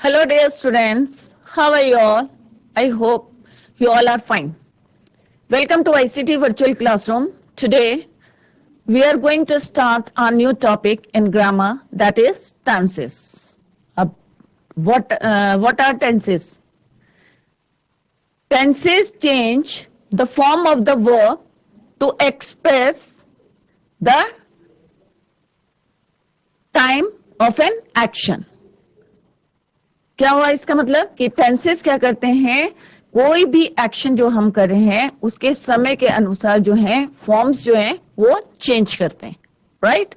Hello, dear students. How are you all? I hope you all are fine. Welcome to ICT Virtual Classroom. Today, we are going to start our new topic in grammar, that is tenses. What are tenses? Tenses change the form of the verb to express the time of an action. क्या हुआ इसका मतलब कि tenses क्या करते हैं, कोई भी एक्शन जो हम कर रहे हैं उसके समय के अनुसार जो है फॉर्म्स जो है वो चेंज करते हैं, राइट।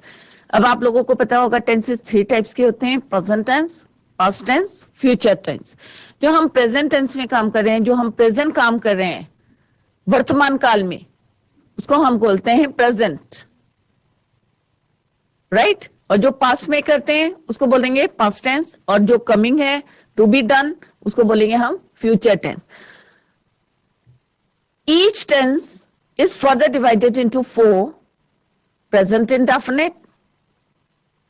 अब आप लोगों को पता होगा टेंसेस 3 टाइप्स के होते हैं, present tense, past tense, future tense. जो हम प्रेजेंट टेंस में काम कर रहे हैं, जो हम प्रेजेंट काम कर रहे हैं वर्तमान काल में, उसको हम बोलते हैं प्रेजेंट, राइट। और जो पास्ट में करते हैं उसको बोलेंगे पास्ट टेंस, और जो कमिंग है टू बी डन उसको बोलेंगे हम future tense. Each tense is further divided into 4, present indefinite,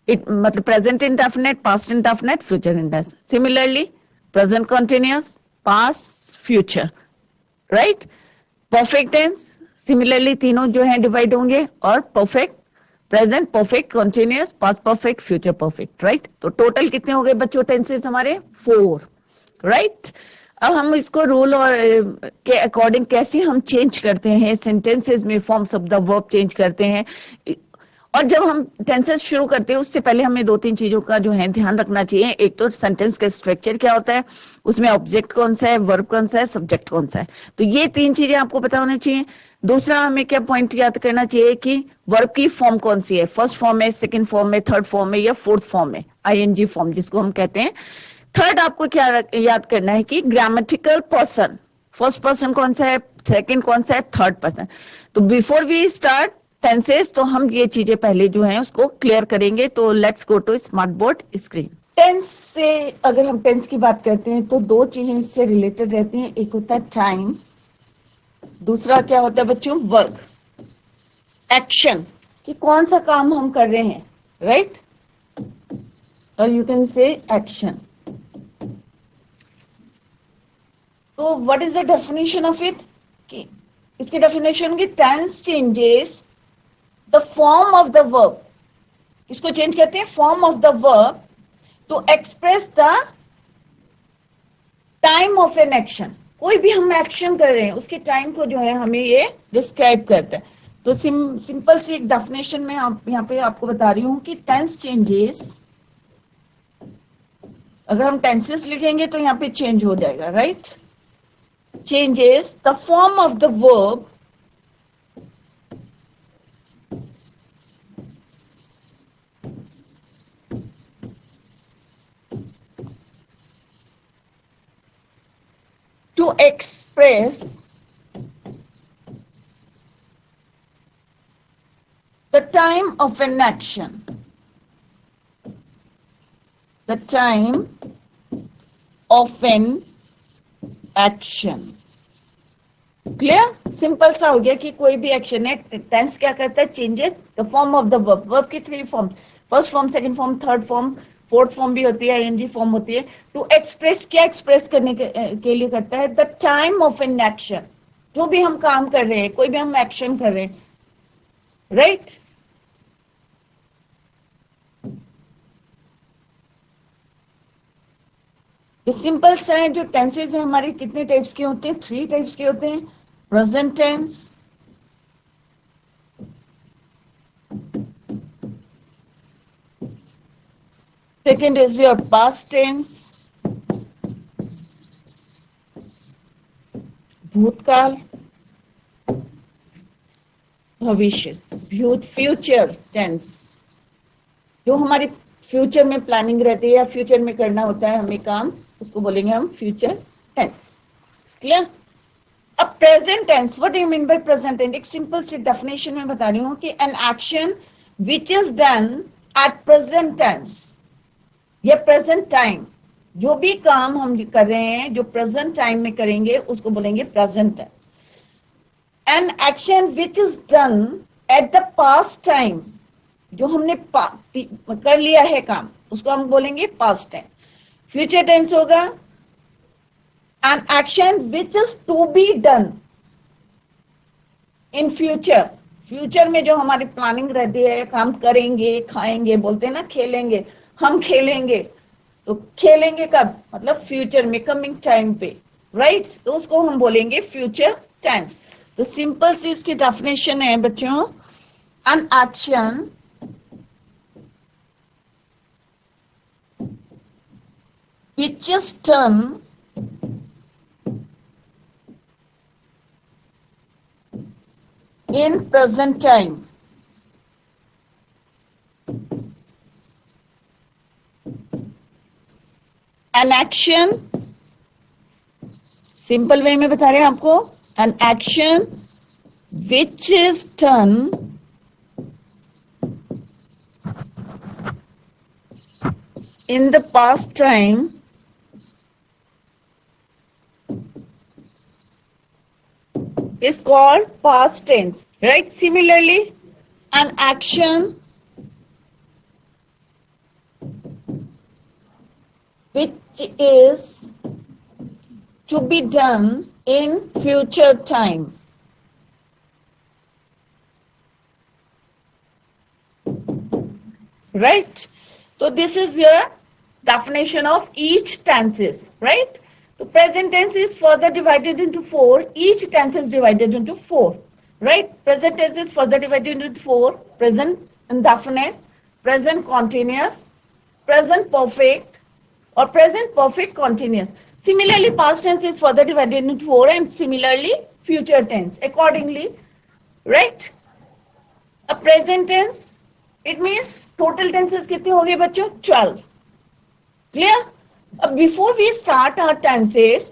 मतलब present indefinite, past indefinite, future indefinite. Similarly present continuous, past, future, right. Perfect tense similarly तीनों जो है डिवाइड होंगे, और perfect, present perfect, continuous, past perfect, future perfect, right. तो total कितने हो गए बच्चों टेंसेस हमारे? 4, राइट। अब हम इसको रूल और के अकॉर्डिंग कैसे हम चेंज करते हैं सेंटेंसेस में, forms of the verb change करते हैं। और जब हम टेंसेस शुरू करते हैं उससे पहले हमें 2-3 चीजों का जो है ध्यान रखना चाहिए। एक तो सेंटेंस का स्ट्रक्चर क्या होता है, उसमें ऑब्जेक्ट कौन सा है, वर्ब कौन सा है, सब्जेक्ट कौन सा है, तो ये 3 चीजें आपको पता होनी चाहिए। दूसरा हमें क्या पॉइंट याद करना चाहिए कि वर्ब की फॉर्म कौन सी है, फर्स्ट फॉर्म है, सेकंड फॉर्म है, थर्ड फॉर्म है, या फोर्थ फॉर्म है, आईएनजी फॉर्म जिसको हम कहते हैं। थर्ड आपको क्या याद करना है कि ग्रामेटिकल पर्सन, फर्स्ट पर्सन कौन सा है, सेकंड कौन सा है, थर्ड पर्सन। तो बिफोर वी स्टार्ट टेंसेस तो हम ये चीजें पहले जो है उसको क्लियर करेंगे। तो let's go to smart board screen. Tense से अगर हम टेंस की बात करते हैं तो 2 चीजें इससे रिलेटेड रहती हैं। एक होता है टाइम, दूसरा क्या होता है बच्चों, वर्क, एक्शन, कि कौन सा काम हम कर रहे हैं, राइट। और यू कैन से एक्शन। तो what is the definition of it, कि इसकी डेफिनेशन की tense changes the form of the verb, इसको चेंज करते हैं form of the verb to express the time of an action. कोई भी हम एक्शन कर रहे हैं उसके टाइम को जो है हमें ये डिस्क्राइब करता है। तो सिंपल सी एक डेफिनेशन में आप यहाँ पे आपको बता रही हूँ कि टेंस चेंजेस, अगर हम टेंसेस लिखेंगे तो यहाँ पे चेंज हो जाएगा, right. Changes the form of the verb to express the time of an action. The time of an action. Clear, simple सा हो गया कि कोई भी एक्शन है, टेंस क्या करता है, changes the form of the verb. Verb की 3 form, first form, second form, third form, fourth form भी होती है, आईएनजी फॉर्म होती है। टू एक्सप्रेस, क्या एक्सप्रेस करने के लिए करता है, the time of an action. जो भी हम काम कर रहे हैं, कोई भी हम एक्शन कर रहे हैं, राइट। ये सिंपल सा है। जो टेंसेस है हमारे कितने टाइप्स के होते हैं, 3 टाइप्स के होते हैं। Present tense, second is your past tense, भूतकाल, भविष्य, फ्यूचर टेंस। जो हमारी फ्यूचर में प्लानिंग रहती है या फ्यूचर में करना होता है हमें काम, उसको बोलेंगे हम फ्यूचर टेंस। क्लियर। अब present tense, what do you mean by present tense? एक सिंपल सी डेफिनेशन में बता रही हूँ कि an action which is done at present tense, या प्रेजेंट टाइम, जो भी काम हम कर रहे हैं जो प्रेजेंट टाइम में करेंगे उसको बोलेंगे present tense. An action which is done at the past time, जो हमने कर लिया है काम, उसको हम बोलेंगे पास्ट टाइम। फ्यूचर टेंस होगा an action which is to be done in future. Future में जो हमारी प्लानिंग रहती है, काम करेंगे, खाएंगे, बोलते हैं ना खेलेंगे, हम खेलेंगे, तो खेलेंगे कब, मतलब फ्यूचर में, कमिंग टाइम पे, राइट? तो उसको हम बोलेंगे फ्यूचर टेंस। तो सिंपल सी इसकी डेफिनेशन है बच्चों, an action which is done in present time an action, simple way में बता रहे हैं आपको, an action which is done in the past time is called past tense, right? Similarly, an action which is to be done in future time, right? So this is your definition of each tenses, right? The present tense is further divided into four. Each tense is divided into four, right? Present tense is further divided into four: present indefinite, present continuous, present perfect, or present perfect continuous. Similarly, past tense is further divided into four, and similarly, future tense accordingly, right? A present tense, it means total tenses कितने हो गए बच्चों? 12. Clear? Before we start our tenses,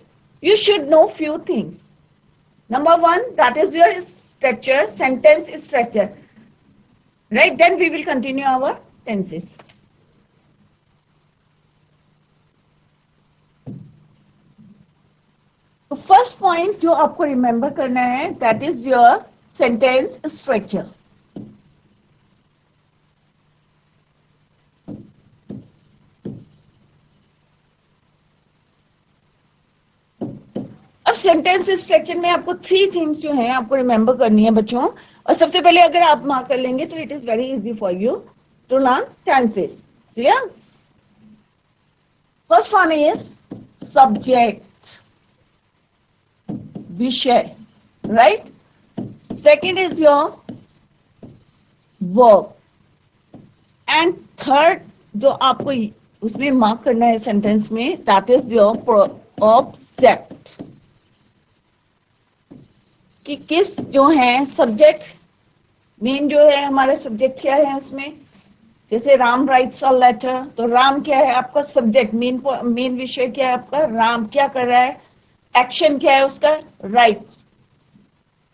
you should know few things. Number one, that is your structure, sentence structure. Right? Then we will continue our tenses. तो first point जो आपको remember करना है, that is your sentence structure. अब sentence structure में आपको three things जो हैं आपको रिमेंबर करनी है बच्चों। और सबसे पहले अगर आप मार्क कर लेंगे तो it is very easy for you to learn tenses. Clear? First one is subject, विषय, right? Second is your verb, and third जो आपको उसमें मार्क करना है सेंटेंस में, दैट इज योर ऑब्जेक्ट, कि किस जो है सब्जेक्ट, मेन जो है हमारा सब्जेक्ट क्या है उसमें। जैसे राम राइट्स अ लेटर, तो राम क्या है आपका सब्जेक्ट, मेन विषय क्या है आपका, राम क्या कर रहा है, एक्शन क्या है उसका, राइट,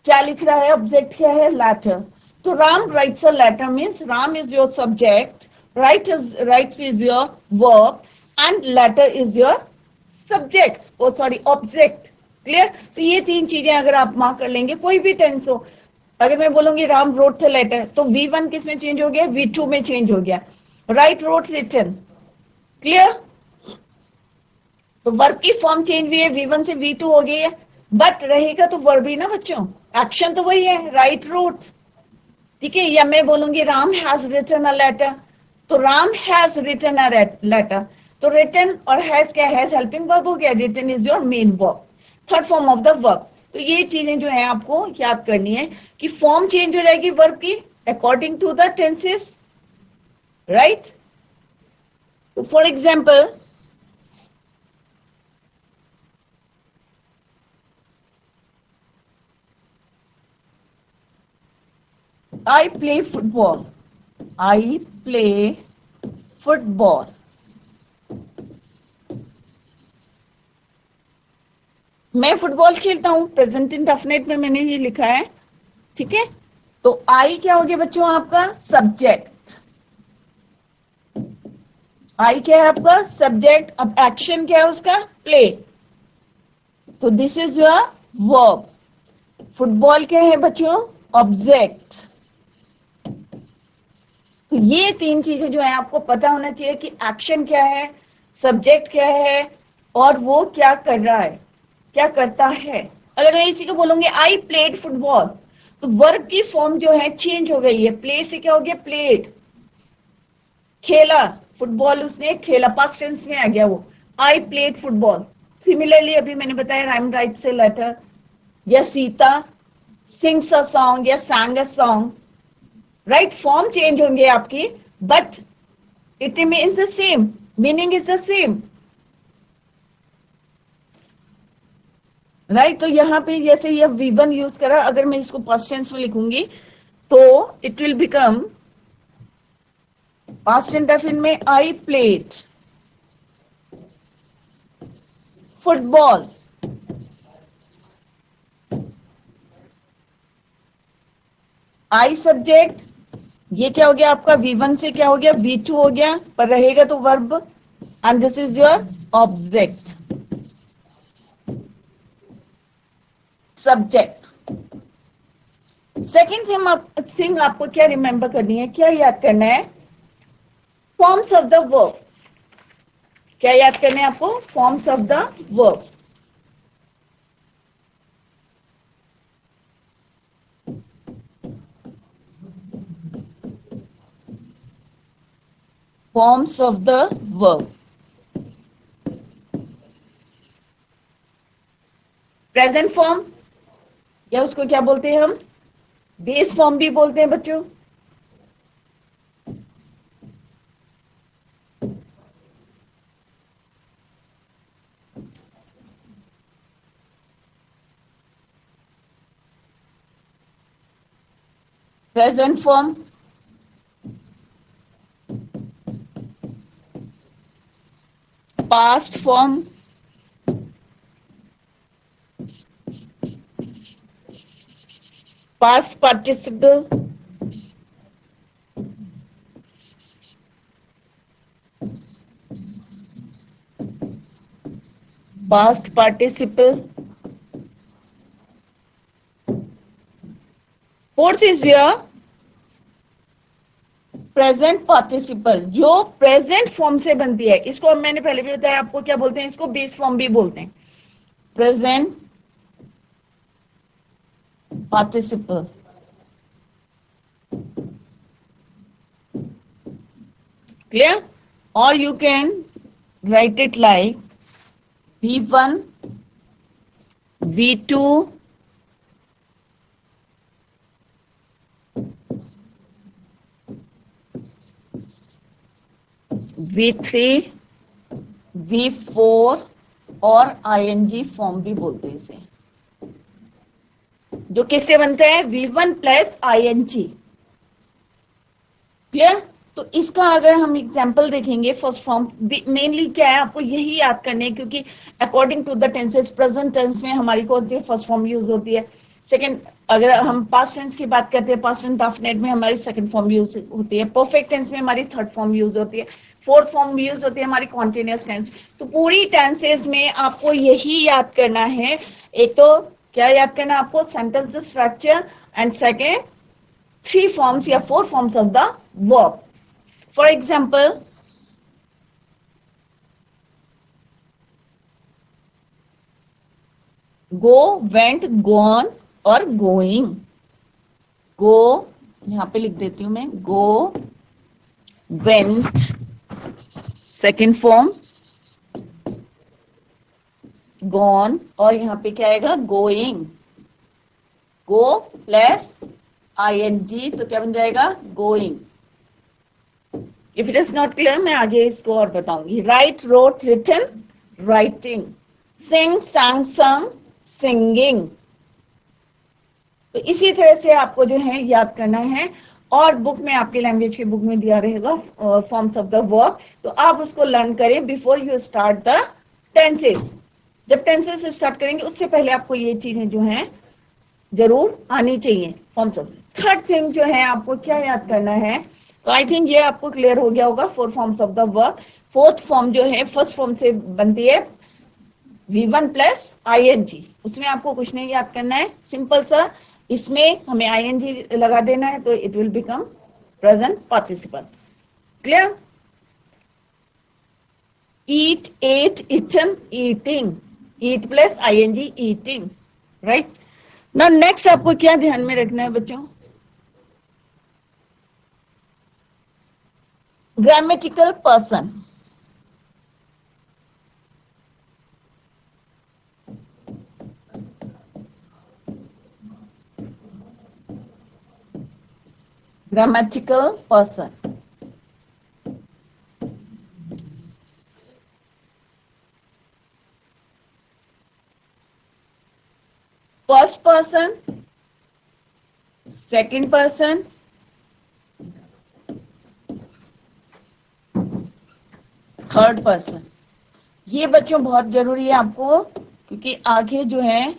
क्या लिख रहा है, ऑब्जेक्ट क्या है, लेटर। तो Ram writes a letter means Ram is your subject, writes is your verb, and letter is your subject, oh sorry object. Clear? तो ये तीन चीजें अगर आप मार्क कर लेंगे, कोई भी टेंस हो, अगर मैं बोलूंगी राम रोट द लेटर, तो V1 किस में चेंज हो गया, V2 में चेंज हो गया, राइट, रोट, रिटन। क्लियर? तो वर्ब की फॉर्म चेंज हुई है, V1 से V2 हो गई है, बट रहेगा तो वर्ब ही ना बच्चों, एक्शन तो वही है, राइट, रोट। ठीक है? या मैं बोलूंगी Ram has written a letter, तो Ram has written a letter, तो रिटन और हैज क्या, हैज हेल्पिंग वर्ब हो गया, written is your main verb, third form of the verb. तो ये चीजें जो है आपको याद करनी है कि फॉर्म चेंज हो जाएगी वर्ब की according to the tenses, right? तो for example, I play football. I play football. मैं फुटबॉल खेलता हूं, प्रेजेंट इंडेफिनिट में मैंने ये लिखा है। ठीक है? तो आई क्या हो गया बच्चों आपका, सब्जेक्ट। आई क्या है आपका, सब्जेक्ट। अब एक्शन क्या है उसका, प्ले, तो this is your verb. Football क्या है बच्चों, ऑब्जेक्ट। तो ये तीन चीजें जो है आपको पता होना चाहिए कि एक्शन क्या है, सब्जेक्ट क्या है और वो क्या कर रहा है, क्या करता है। अगर मैं इसी को बोलूंगी आई प्लेड फुटबॉल, तो वर्ब की फॉर्म जो है चेंज हो गई है, प्ले से क्या हो गया प्लेड, खेला, फुटबॉल उसने खेला, पास्ट टेंस में आ गया वो, आई प्लेड फुटबॉल। सिमिलरली अभी मैंने बताया राइम राइट से लेटर, या सीता सिंग्स अ सॉन्ग या sang a song, right, form change होंगे आपकी, but it means the same, meaning is the same, right. तो यहाँ पे जैसे ये V1 यूज करा, अगर मैं इसको पास्ट टेंस में लिखूंगी तो it will become, past indefinite में I played football, I subject, ये क्या हो गया आपका V1 से क्या हो गया V2 हो गया, पर रहेगा तो verb, and this is your object, subject. Second thing आपको क्या रिमेंबर करनी है, क्या याद करना है, फॉर्म्स ऑफ द वर्ब। क्या याद करना है आपको, forms of the verb. Forms of the verb, present form, या उसको क्या बोलते हैं हम, बेस फॉर्म भी बोलते हैं बच्चों। Present form, past form, past participle, past participle, fourth is your present participle, जो प्रेजेंट फॉर्म से बनती है। इसको अब मैंने पहले भी बताया आपको, क्या बोलते हैं इसको, बेस फॉर्म भी बोलते हैं, प्रेजेंट पार्टिसिपल। क्लियर? और you can write it like V1, V2, V3, V4 और ING फॉर्म भी बोलते हैं इसे, जो किससे बनता है, V1 प्लस ING। क्लियर? तो इसका अगर हम एग्जांपल देखेंगे, फर्स्ट फॉर्म मेनली क्या है, आपको यही याद करने है, क्योंकि according to the tenses, present tense में हमारी कौन सी फर्स्ट फॉर्म यूज होती है, सेकंड, अगर हम पास्ट टेंस की बात करते हैं, पास्ट इंडेफिनिट में हमारी सेकंड फॉर्म यूज होती है, परफेक्ट टेंस में हमारी थर्ड फॉर्म यूज होती है, फोर्थ फॉर्म यूज होती है हमारी कॉन्टिन्यूअस टेंस। तो पूरी टेंसेस में आपको यही याद करना है, एक तो क्या याद करना है आपको, sentence structure, and second 3 forms या 4 forms of the verb. For example, go, went, gone और going. Go, यहां पे लिख देती हूं मैं, go, went, second form, gone, और यहां पे क्या आएगा, going. Go plus ING, तो क्या बन जाएगा, going. If it is not clear, मैं आगे इसको और बताऊंगी। Write, wrote, written, writing. Sing, sang, sung, singing. तो इसी तरह से आपको जो है याद करना है, और बुक में, आपके लैंग्वेज की बुक में दिया रहेगा फॉर्म्स ऑफ द वर्ब, तो आप उसको लर्न करें before you start the tenses. जब टेंसेस स्टार्ट करेंगे उससे पहले आपको ये चीजें जो हैं जरूर आनी चाहिए, फॉर्म्स ऑफ। थर्ड थिंग जो है आपको क्या याद करना है, तो आई थिंक ये आपको क्लियर हो गया होगा, 4 forms of the verb. Fourth form जो है फर्स्ट फॉर्म से बनती है V1 प्लस ING, उसमें आपको कुछ नहीं याद करना है, सिंपल सा, इसमें हमें ING लगा देना है, तो it will become present participle. Clear? eat, ate, eaten, eating. Eat plus ing, eating. Right? Now next आपको क्या ध्यान में रखना है बच्चों? Grammatical person. Grammatical person. First person, second person, third person. ये बच्चों बहुत जरूरी है आपको, क्योंकि आगे जो है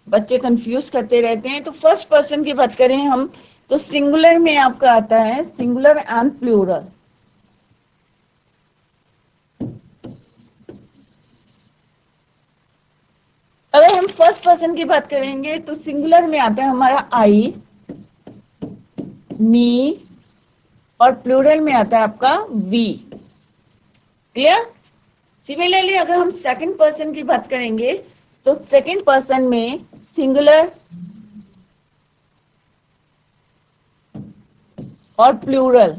बच्चे कंफ्यूज करते रहते हैं. तो फर्स्ट पर्सन की बात करें हम, तो सिंगुलर में आपका आता है सिंगुलर एंड प्लूरल. अगर हम फर्स्ट पर्सन की बात करेंगे तो सिंगुलर में आता है हमारा आई, मी, और प्लूरल में आता है आपका वी. क्लियर? सिमिलरली अगर हम सेकंड पर्सन की बात करेंगे तो सेकंड पर्सन में सिंगुलर और प्लूरल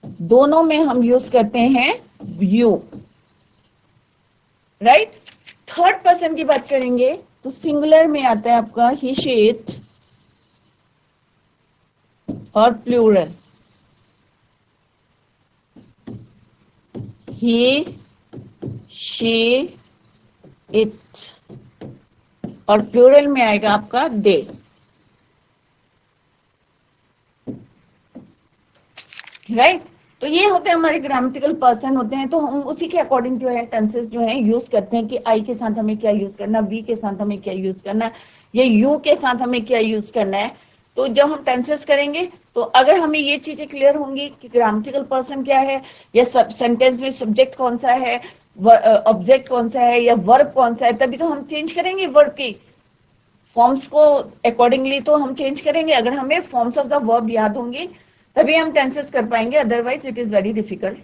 दोनों में हम यूज करते हैं यू. राइट? थर्ड पर्सन की बात करेंगे तो सिंगुलर में आता है आपका ही, शी, इट, और प्लूरल ही, शी, इट, और प्लूरल में आएगा आपका दे. राइट? तो ये होते हैं हमारे ग्रामेटिकल पर्सन होते हैं. तो हम उसी के अकॉर्डिंग जो है टेंसेस जो है यूज करते हैं कि आई के साथ हमें क्या यूज करना, वी के साथ हमें क्या यूज करना, या यू के साथ हमें क्या यूज करना है. तो जब हम टेंसेस करेंगे तो अगर हमें ये चीजें क्लियर होंगी कि ग्रामेटिकल पर्सन क्या है, या सब सेंटेंस में सब्जेक्ट कौन सा है, ऑब्जेक्ट कौन सा है, या वर्ब कौन सा है, तभी तो हम चेंज करेंगे वर्ब की फॉर्म्स को अकॉर्डिंगली. तो हम चेंज करेंगे अगर हमें फॉर्म्स ऑफ द वर्ब याद होंगी, तभी हम टेंसेस कर पाएंगे, otherwise it is very difficult.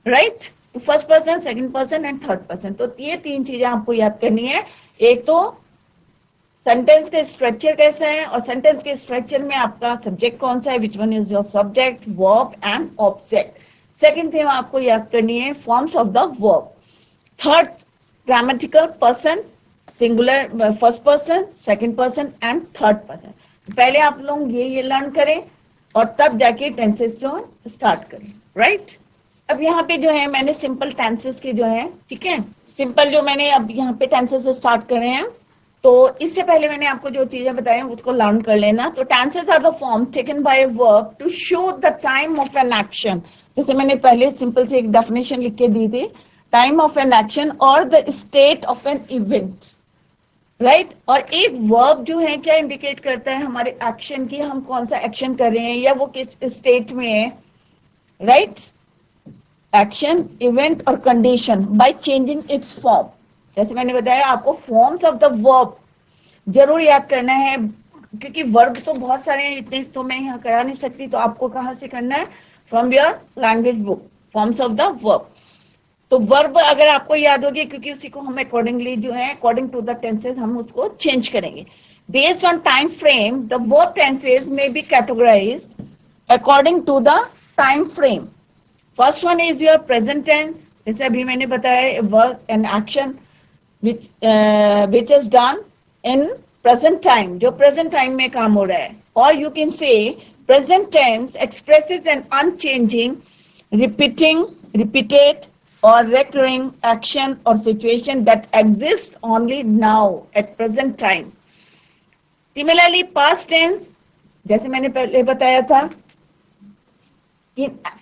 Right? तो first person, second person and third person, तो ये तीन चीजें आपको याद करनी है. एक तो सेंटेंस का स्ट्रक्चर कैसा है, और सेंटेंस के स्ट्रक्चर में आपका सब्जेक्ट कौन सा है, which one is your subject, verb and object. Second thing आपको याद करनी है forms of the verb. Third, grammatical person, singular, first person, second person and third person. पहले आप लोग ये लर्न करें और तब जाके टेंसेस जो स्टार्ट करें. राइट? अब यहाँ पे जो है मैंने सिंपल टेंसेस के जो है, ठीक है, सिंपल जो मैंने अब यहाँ पे टेंसेस स्टार्ट करे हैं. तो इससे पहले मैंने आपको जो चीजें बताई उसको लर्न कर लेना. तो tenses are the form taken by verb to show the time of an action. जैसे मैंने पहले सिंपल से एक डेफिनेशन लिख के दी थी, टाइम ऑफ एन एक्शन और the state of an event. Right? और एक वर्ब जो है क्या इंडिकेट करता है हमारे एक्शन की, हम कौन सा एक्शन कर रहे हैं या वो किस स्टेट में है. राइट? एक्शन, इवेंट और condition by changing it's form. जैसे मैंने बताया आपको फॉर्म्स ऑफ द वर्ब जरूर याद करना है, क्योंकि वर्ब तो बहुत सारे हैं, इतने तो मैं यहाँ करा नहीं सकती. तो आपको कहाँ से करना है? From your language book, forms of the verb. तो वर्ब अगर आपको याद होगी, क्योंकि उसी को हम अकॉर्डिंगली जो है अकॉर्डिंग टू द टेंसेस हम उसको चेंज करेंगे. Based on time frame the verb tenses में be categorised according to the time frame. First one is your present tense. जैसे अभी मैंने बताया work and action which is done in present time, जो present time में काम हो रहा है. Or you can say present tense expresses an unchanging, repeating, repeated or recurring action or situation that exists only now at present time. Similarly, past tense, जैसे मैंने पहले बताया था,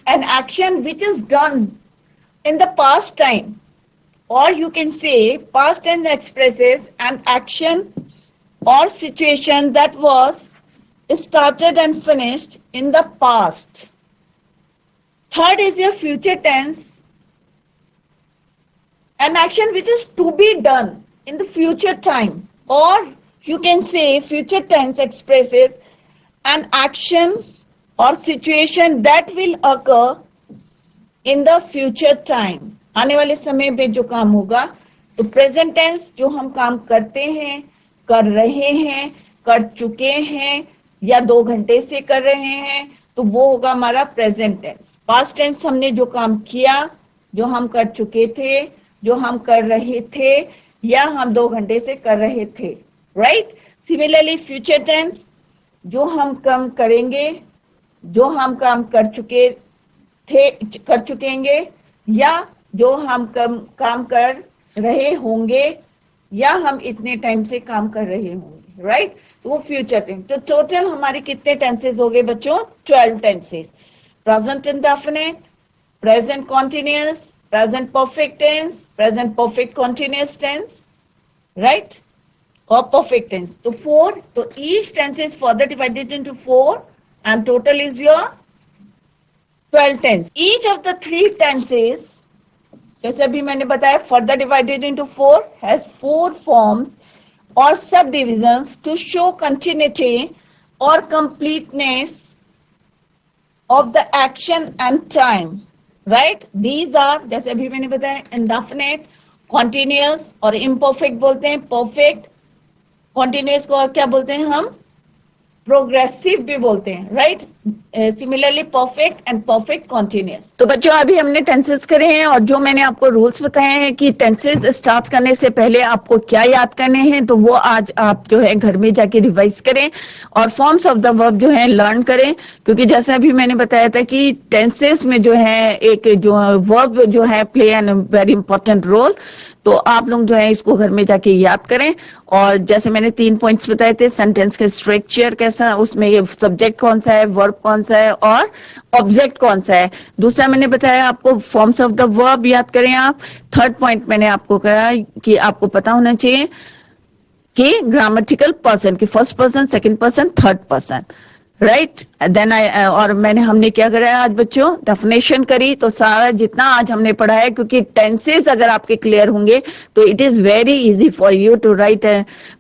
an action which is done in the past time. Or you can say past tense expresses an action or situation that was started and finished in the past. Third is your future tense, an action which is to be done in the future time. Or you can say future tense expresses an action or situation that will occur in the future time, आने वाले समय में जो काम होगा। तो present tense जो हम काम करते हैं, कर रहे हैं, कर चुके हैं या 2 घंटे से कर रहे हैं, तो वो होगा हमारा प्रेजेंट टेंस। पास्ट टेंस हमने जो काम किया, जो हम कर चुके थे, जो हम कर रहे थे या हम 2 घंटे से कर रहे थे, राइट। सिमिलरली फ्यूचर टेंस जो हम काम करेंगे, जो हम काम कर चुके थे, कर चुकेंगे या जो हम काम कर रहे होंगे या हम इतने टाइम से काम कर रहे होंगे, राइट। तो वो फ्यूचर टेंस। तो टोटल हमारे कितने टेंसेस हो गए बच्चों? 12 tenses. Present indefinite, present continuous, present perfect tense, present perfect continuous tense, right, और परफेक्ट टेंस। तो 4, तो each tense is further divided into 4 and total is your 12 tense. Each of the 3 tenses, जैसे अभी मैंने बताया, further divided into 4 has 4 forms or subdivisions to show continuity or completeness of the action and time, right? These are, जैसे अभी मैंने बताया, indefinite, continuous और imperfect बोलते हैं, perfect, continuous को और क्या बोलते हैं हम? प्रोग्रेसिव भी बोलते हैं, right. Similarly perfect and perfect continuous. तो बच्चों अभी हमने टेंसेस करे हैं और जो मैंने आपको रूल्स बताए हैं कि टेंसेस स्टार्ट करने से पहले आपको क्या याद करने हैं, तो वो आज आप जो है घर में जाके रिवाइज करें और फॉर्म्स ऑफ द वर्ब जो है लर्न करें, क्योंकि जैसे अभी मैंने बताया था कि टेंसेस में जो है एक जो वर्ब जो है play an very important role. तो आप लोग जो है इसको घर में जाके याद करें। और जैसे मैंने 3 पॉइंट्स बताए थे, सेंटेंस का स्ट्रक्चर कैसा, उसमें ये सब्जेक्ट कौन सा है, वर्ब कौन सा है और ऑब्जेक्ट कौन सा है। दूसरा मैंने बताया आपको फॉर्म्स ऑफ द वर्ब याद करें आप। थर्ड पॉइंट मैंने आपको कहा कि आपको पता होना चाहिए कि ग्रामेटिकल पर्सन की first person, second person, third person, right. Then और हमने क्या करा आज बच्चों? डेफिनेशन करी। तो सारा जितना आज हमने पढ़ा है, क्योंकि टेंसेस अगर आपके क्लियर होंगे तो it is very easy for you too right.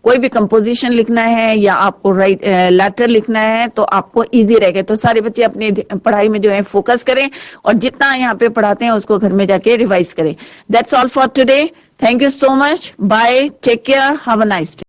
कोई भी कंपोजिशन लिखना है या आपको राइट लेटर लिखना है तो आपको इजी रहेगा। तो सारे बच्चे अपनी पढ़ाई में जो है फोकस करें और जितना यहाँ पे पढ़ाते हैं उसको घर में जाके रिवाइज करें। That's all for today. Thank you so much. Bye, take care, have a nice day.